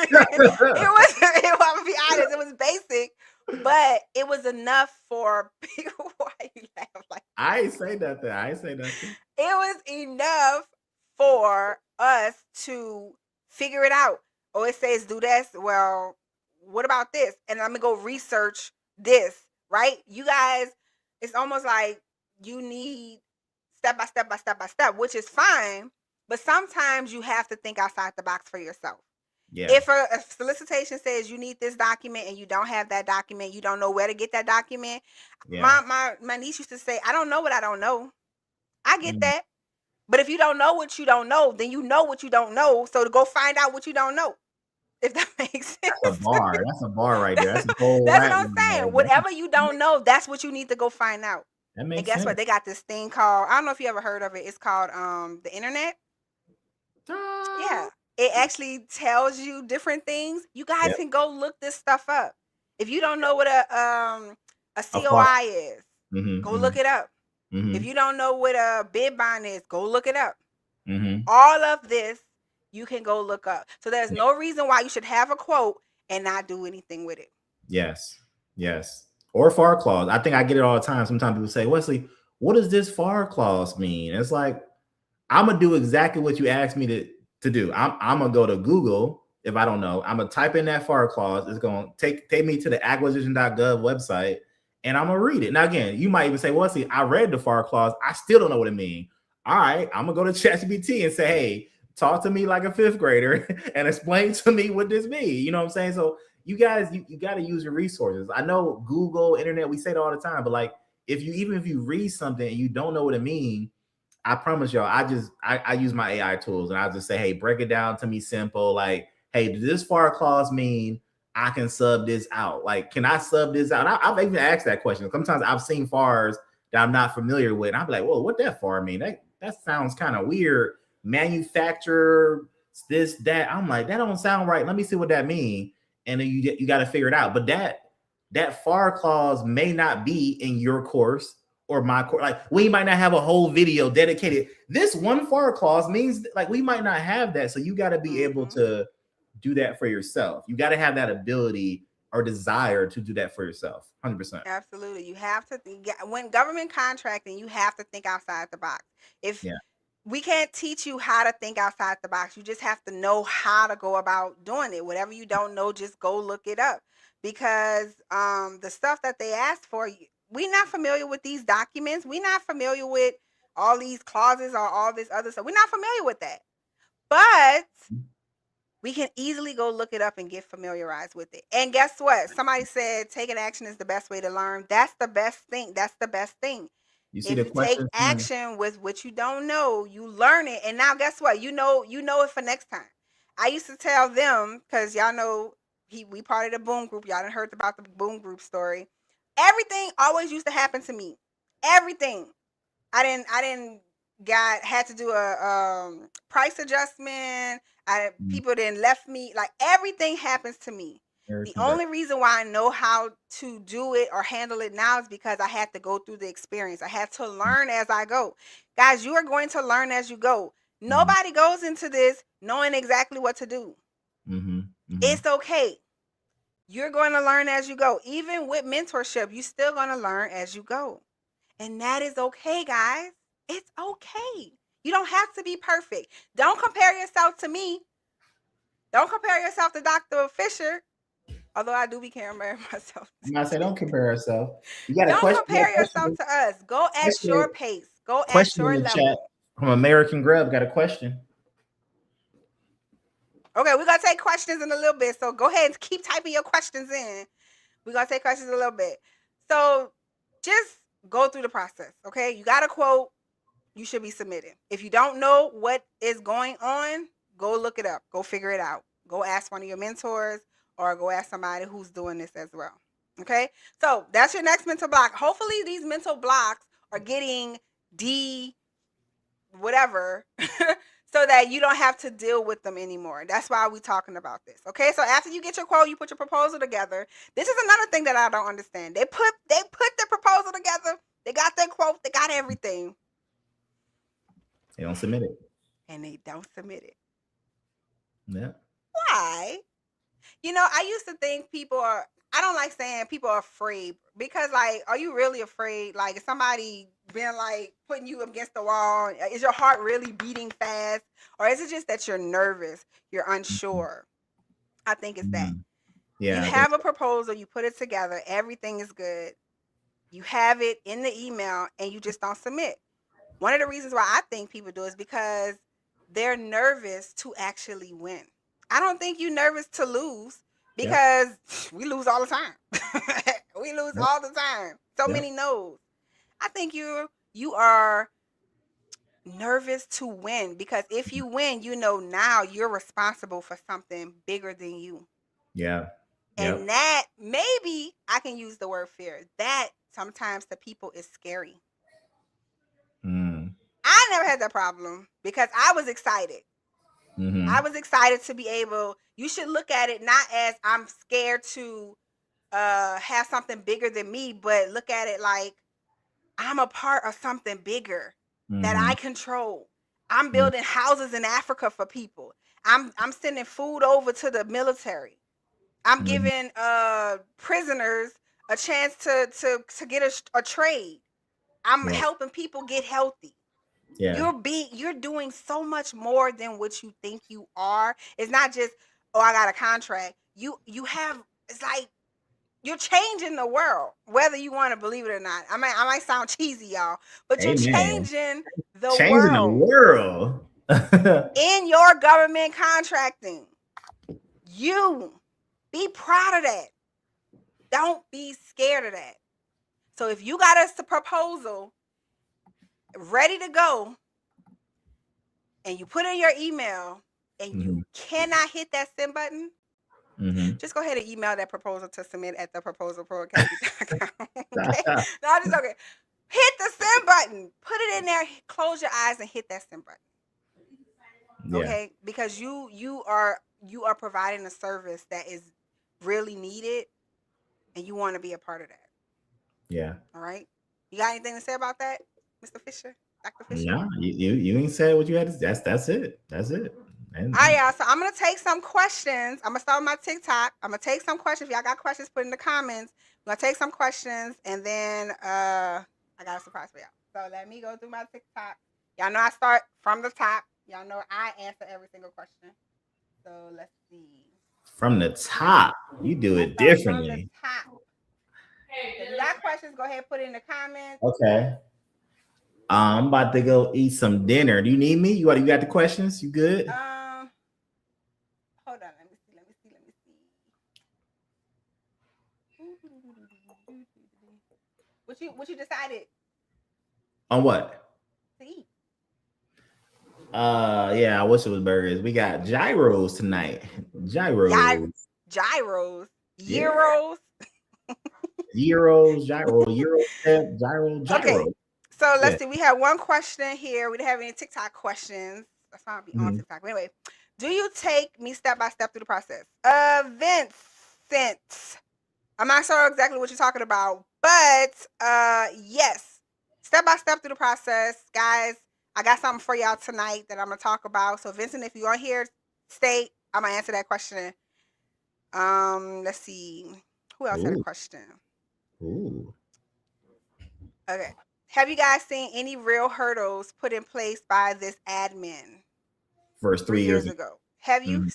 gonna be honest, it was basic, but it was enough for people. Why you laugh like that? I ain't say nothing. It was enough for us to figure it out. Oh, it says do this. Well, what about this? And I'm gonna go research this, right? You guys, it's almost like you need step by step, which is fine, but sometimes you have to think outside the box for yourself. Yeah. If a solicitation says you need this document and you don't have that document, you don't know where to get that document. My niece used to say, I don't know what I don't know. I get that. But if you don't know what you don't know, then you know what you don't know. So to go find out what you don't know. If that makes sense. That's a bar. That's a bar right there. That's a whole That's what I'm saying. Whatever you don't know, that's what you need to go find out. That makes and guess sense. what? They got this thing called, I don't know if you ever heard of it. It's called the internet. Yeah. it actually tells you different things. You guys Yep. can go look this stuff up. If you don't know what a A COI is, go look mm-hmm, it up. mm-hmm, If you don't know what a bid bond is, go look it up. mm-hmm. All of this you can go look up. So there's no reason why you should have a quote and not do anything with it. Yes. Yes. Or FAR clause. I think I get it all the time. Sometimes people say, Wesley, what does this FAR clause mean? It's like, I'm gonna do exactly what you asked me to do. I'm gonna go to Google if I don't know. I'm gonna type in that FAR clause. It's gonna take me to the acquisition.gov website, and I'm gonna read it. Now again, you might even say, well, see, I read the FAR clause. I still don't know what it means. All right, I'm gonna go to ChatGPT and say, hey, talk to me like a fifth grader and explain to me what this means. You know what I'm saying? So you guys, you got to use your resources. I know Google, internet, we say it all the time, but like if you read something and you don't know what it means, I promise y'all, I use my AI tools and I just say, hey, break it down to me simple. Like, hey, does this FAR clause mean I can sub this out? Like, can I sub this out? I've even asked that question. Sometimes I've seen FARs that I'm not familiar with. And I'll be like, whoa, what that FAR mean? That sounds kind of weird. Manufacturer, this, that. I'm like, that don't sound right. Let me see what that means. And then you got to figure it out. But that FAR clause may not be in your course or my course. Like we might not have a whole video dedicated. This one FAR clause means like we might not have that. So you got to be able to do that for yourself. You got to have that ability or desire to do that for yourself. 100%. Absolutely. You have to when government contracting, you have to think outside the box. If we can't teach you how to think outside the box, you just have to know how to go about doing it. Whatever you don't know, just go look it up. Because the stuff that they ask for, we're not familiar with these documents. We're not familiar with all these clauses or all this other stuff. We're not familiar with that. But we can easily go look it up and get familiarized with it. And guess what? Somebody said taking action is the best way to learn. That's the best thing. That's the best thing. You see If the you take question? action with what you don't know, you learn it. And now guess what? You know it for next time. I used to tell them, because y'all know we part of the Boom Group. Y'all done heard about the Boom Group story. Everything always used to happen to me. Everything. I didn't had to do a price adjustment. People then left me. Like everything happens to me. The only reason why I know how to do it or handle it now is because I had to go through the experience. I had to learn as I go. Guys, you are going to learn as you go. Nobody goes into this knowing exactly what to do. It's okay. You're going to learn as you go. Even with mentorship, you're still going to learn as you go. And that is okay, guys. It's okay. You don't have to be perfect. Don't compare yourself to me. Don't compare yourself to Dr. Fisher. Although I do be comparing myself. I say don't compare yourself. You got don't compare yourself to us. Go at your pace. Go at your level. Chat from American Grub got a question. Okay, we're gonna take questions in a little bit. So go ahead and keep typing your questions in. We're gonna take questions in a little bit. So just go through the process. Okay, you got a quote. You should be submitting. If you don't know what is going on, go look it up. Go figure it out. Go ask one of your mentors or go ask somebody who's doing this as well. Okay? So that's your next mental block. Hopefully these mental blocks are getting whatever so that you don't have to deal with them anymore. That's why we're talking about this. Okay? So after you get your quote, you put your proposal together. This is another thing that I don't understand. They put their proposal together. They got their quote. They got everything. They don't submit it. And they don't submit it. Yeah. Why? You know, I used to think I don't like saying people are afraid because, like, are you really afraid? Like, is somebody been, like, putting you against the wall? Is your heart really beating fast? Or is it just that you're nervous? You're unsure? I think it's that. Yeah. You have a proposal. You put it together. Everything is good. You have it in the email and you just don't submit. One of the reasons why I think people do is because they're nervous to actually win. I don't think you're nervous to lose because we lose all the time. We lose all the time. So many no's. I think you are nervous to win because if you win, you know now you're responsible for something bigger than you. Yeah. And that, maybe I can use the word fear. That sometimes to people is scary. I never had that problem because I was excited. Mhm. I was excited to be able. You should look at it not as I'm scared to have something bigger than me, but look at it like I'm a part of something bigger that I Mhm. control. I'm Mhm. building houses in Africa for people. I'm sending food over to the military. I'm Mhm. giving prisoners a chance to get a trade. I'm Right. helping people get healthy. Yeah. You're doing so much more than what you think you are. It's not just, oh, I got a contract. You have, it's like you're changing the world, whether you want to believe it or not. I might sound cheesy, y'all, but you're Amen. changing the Changing the world world. in your government contracting. You be proud of that. Don't be scared of that. So if you got us a proposal ready to go and you put in your email and Mhm. you cannot hit that send button, Mhm. just go ahead and email that proposal to submit at theproposalproacademy.com. Okay? No, I'm just okay. Hit the send button. Put it in there. Close your eyes and hit that send button. Yeah. Okay? Because you are providing a service that is really needed, and you want to be a part of that. Yeah. All right? You got anything to say about that, Mr. Fisher, Dr. Fisher? No, you ain't said what you had to. That's it. That's it. And All right, y'all. So I'm gonna take some questions. I'm gonna start with my TikTok. I'm gonna take some questions. If y'all got questions, put in the comments. I'm gonna take some questions, and then I got a surprise for y'all. So let me go through my TikTok. Y'all know I start from the top. Y'all know I answer every single question. So let's see. from the top, you do I it start from the differently. top. So if you got questions, go ahead and put it in the comments. Okay. I'm about to go eat some dinner. Do you need me? You got the questions? You good? Hold on. Let me see. What you decided On what? to eat? Yeah, I wish it was burgers. We got gyros tonight. Gyros. Gyros, Yeah. gyros. Gyros, Euro step, Okay, gyro. so Yeah. let's see. We have one question here. We don't have any TikTok questions. That's why I'll be on Mhm. TikTok. But anyway, do you take me step by step through the process? Vincent. I'm not sure exactly what you're talking about, but yes, step by step through the process, guys. I got something for y'all tonight that I'm gonna talk about. So Vincent, if you're on here, stay. I'm gonna answer that question. Let's see. Who else had a Ooh. question? Ooh. Okay. Have you guys seen any real hurdles put in place by this admin First 3 3 years. years ago? Have you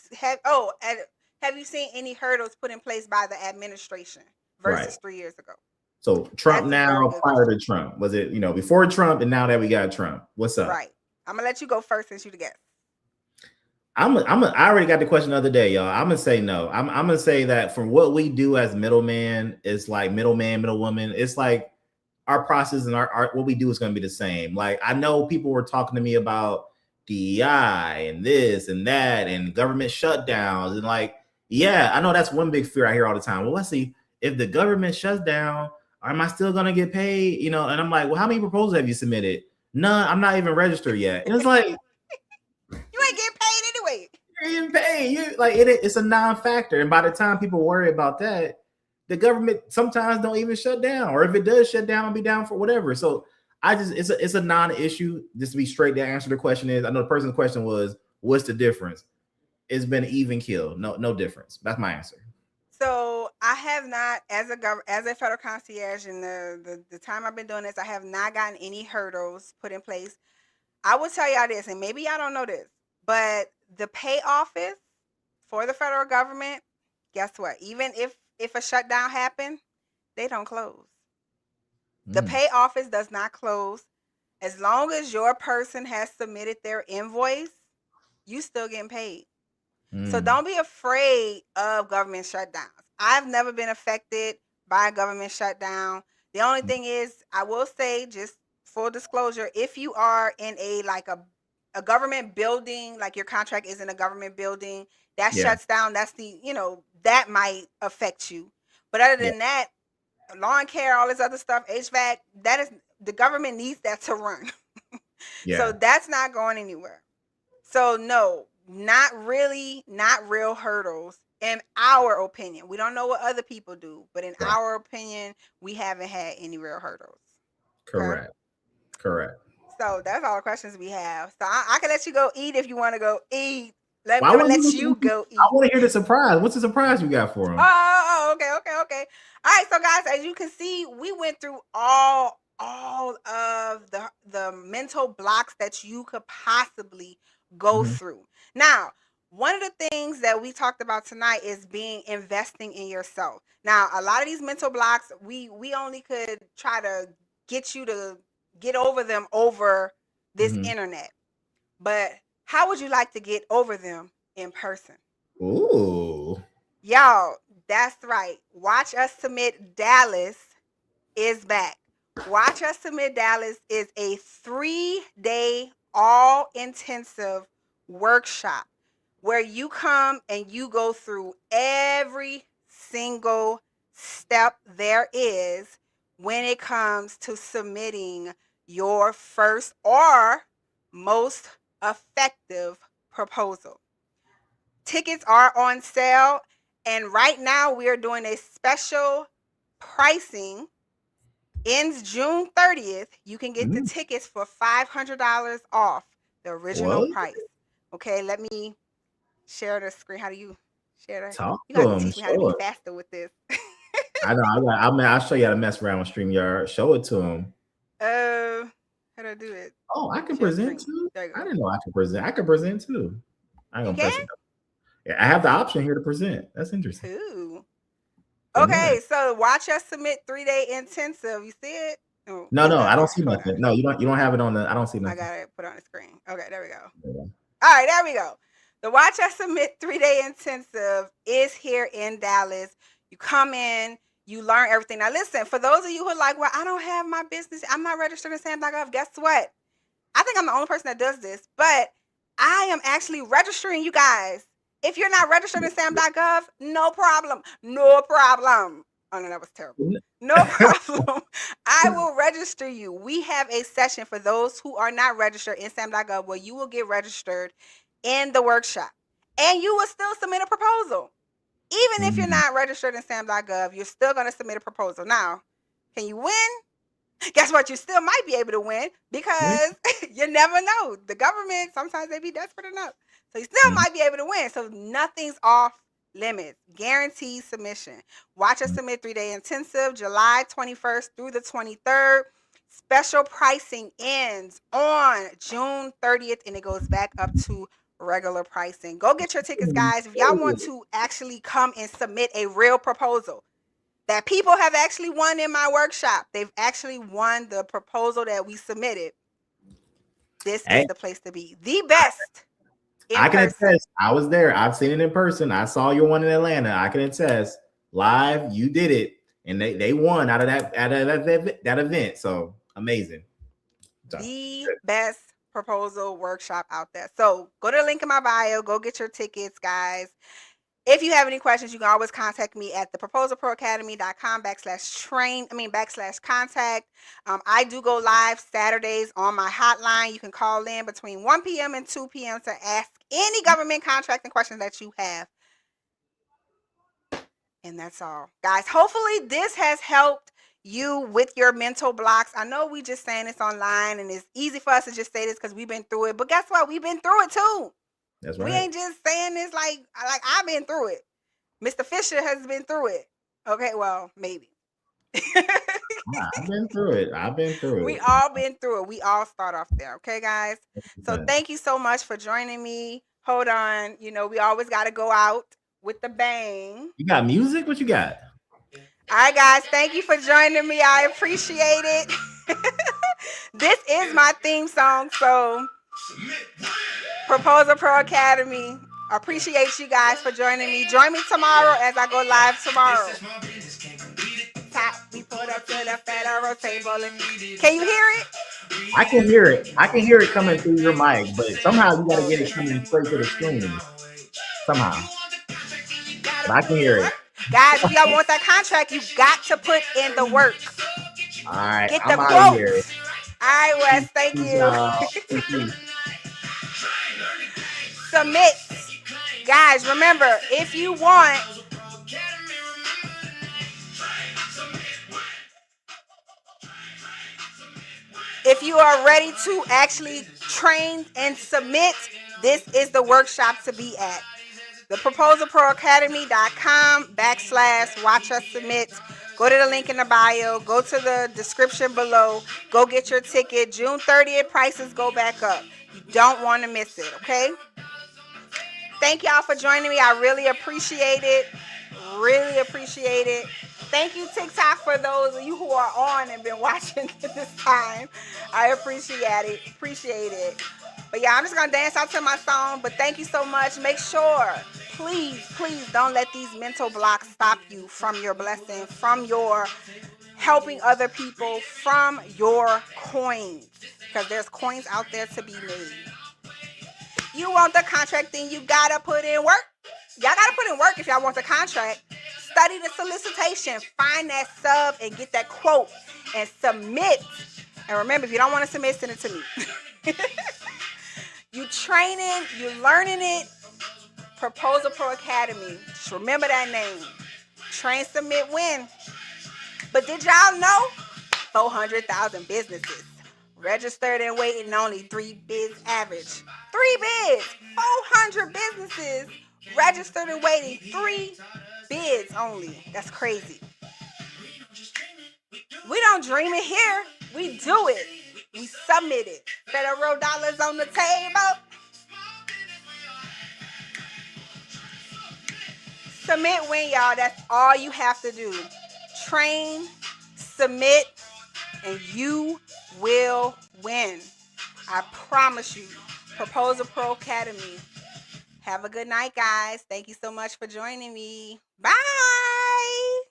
seen any hurdles put in place by the administration versus Right. 3 years ago? So Trump That's a very now, good prior question. to Trump. Was it, before Trump and now that we got Trump? What's up? Right. I'm gonna let you go first since you the guest. I already got the question the other day, y'all. I'm gonna say no. I'm gonna say that from what we do as middleman, it's like middleman, middlewoman. It's like our process and our what we do is gonna be the same. Like I know people were talking to me about DEI and this and that and government shutdowns and like, yeah, I know that's one big fear I hear all the time. Well, let's see if the government shuts down, am I still gonna get paid? And I'm like, well, how many proposals have you submitted? None. I'm not even registered yet. And it's like, You ain't getting paid anyway. you're getting paid. It's a non-factor. And by the time people worry about that, the government sometimes don't even shut down. Or if it does shut down, it'll be down for whatever. So it's a non-issue. Just to be straight, the answer to the question is, I know the person's question was, what's the difference? It's been even killed. No difference. That's my answer. So I have not, as a federal concierge in the time I've been doing this, I have not gotten any hurdles put in place. I will tell y'all this, and maybe y'all don't know this, but the pay office for the federal government, guess what? Even if a shutdown happened, they don't close. The pay office does not close. As long as your person has submitted their invoice, you still getting paid. So don't be afraid of government shutdowns. I've never been affected by a government shutdown. The only thing is, I will say, just full disclosure, if you are in a government building, like your contract is in a government building, that Yeah. shuts down, that's that might affect you. But other than that, lawn care, all this other stuff, HVAC, that is, the government needs that to run. Yeah. So that's not going anywhere. So no, not real hurdles in our opinion. We don't know what other people do, but in Right. our opinion, we haven't had any real hurdles. Correct. Correct. So that's all the questions we have. So I can let you go eat if you want to go eat. Why I'm gonna wouldn't let you you go eat. I want to hear the surprise. What's the surprise you got for him? Okay. All right, so guys, as you can see, we went through all of the mental blocks that you could possibly go Mhm. through. Now, one of the things that we talked about tonight is investing in yourself. Now, a lot of these mental blocks, we only could try to get you to get over them over this Mhm. internet. But how would you like to get over them in person? Ooh. Y'all, that's right. Watch Us Submit Dallas is back. Watch Us Submit Dallas is a 3-day all intensive workshop where you come and you go through every single step there is when it comes to submitting your first or most effective proposal. Tickets are on sale, and right now we are doing a special pricing. Ends June 30th. You can get the tickets for $500 off the original What? price. Okay, let me share the screen. How do you share that? Talk You to have to him. teach me how to Show be it. faster with this. I know. I'll show you how to mess around with StreamYard. Show it to him. How do I do it? Oh, I can Share present screen. too. There you I go. didn't know I could present. I could present too. I ain't You gonna press can? it. Yeah, I have the option here to present. That's interesting. Ooh. Good Okay, man. so Watch Us Submit 3-day intensive. You see it? Oh, No, I don't okay, see hold on. nothing. No, you don't have it on the. I don't see I nothing. got it put on the screen. Okay, there we go. Yeah. All right, there we go. The Watch Us Submit 3-day intensive is here in Dallas. You come in, you learn everything. Now, listen, for those of you who are like, well, I don't have my business, I'm not registered in SAM.gov. Guess what? I think I'm the only person that does this, but I am actually registering you guys. If you're not registered in SAM.gov, no problem. No problem. Oh, no, that was terrible. No problem. I will register you. We have a session for those who are not registered in SAM.gov where you will get registered in the workshop. And you will still submit a proposal. Even if you're not registered in SAM.gov, you're still going to submit a proposal. Now, can you win? Guess what? You still might be able to win because you never know. The government, sometimes they be desperate enough. So you still might be able to win. So nothing's off limits. Guaranteed submission. Watch Us Submit 3-day intensive, July 21st through the 23rd. Special pricing ends on June 30th and it goes back up to regular pricing. Go get your tickets, guys. If y'all want to actually come and submit a real proposal that people have actually won in my workshop, they've actually won the proposal that we submitted. This is the place to be. The best I can attest. I was there. I've seen it in person. I saw your one in Atlanta. I can attest. Live, you did it, and they won out of that event. So amazing. The best proposal workshop out there. So go to the link in my bio. Go get your tickets, guys. If you have any questions, you can always contact me at theproposalproacademy.com/contact. I do go live Saturdays on my hotline. You can call in between 1 p.m. and 2 p.m. to ask any government contracting questions that you have. And that's all. Guys, hopefully this has helped you with your mental blocks. I know we just saying this online and it's easy for us to just say this because we've been through it. But guess what? We've been through it too. That's right. We ain't just saying this like I've been through it. Mr. Fisher has been through it. Okay, well, maybe. I've been through it. We all been through it. We all start off there. Okay, guys? So thank you so much for joining me. Hold on. You know, we always got to go out with the bang. You got music? What you got? All right, guys. Thank you for joining me. I appreciate it. This is my theme song. So Proposal Pro Academy. I appreciate you guys for joining me. Join me tomorrow as I go live tomorrow. We put up to the federal table. Can you hear it? I can hear it. I can hear it coming through your mic, but somehow you got to get it coming straight to the screen. Somehow. But I can hear it. Guys, if y'all want that contract, you got to put in the work. All right. Get I'm the out of here. quotes. All right, Wes. Thank you. submit. Guys, remember, if you want if you are ready to actually train and submit, this is the workshop to be at. theproposalproacademy.com/watch us submit. Go to the link in the bio. Go to the description below. Go get your ticket. June 30th, prices go back up. You don't want to miss it, okay? Thank y'all for joining me. I really appreciate it. Really appreciate it. Thank you, TikTok, for those of you who are on and been watching this time. I appreciate it. But yeah, I'm just going to dance out to my song. But thank you so much. Make sure, please don't let these mental blocks stop you from your blessing, from your helping other people, from your coins. Because there's coins out there to be made. You want the contract, then you got to put in work. Y'all got to put in work if y'all want the contract. Study the solicitation. Find that sub and get that quote and submit. And remember, if you don't want to submit, send it to me. You training, you learning it. Proposal Pro Academy. Just remember that name. Train, submit, win. But did y'all know 400,000 businesses registered and waiting, only 3 bids average? 3 bids. 400 businesses registered and waiting, 3 bids only. That's crazy. We don't dream it here. We do it. We submit it. Federal dollars on the table. Submit, win, y'all. That's all you have to do. Train, submit, and you will win. I promise you. Proposal Pro Academy. Have a good night, guys. Thank you so much for joining me. Bye.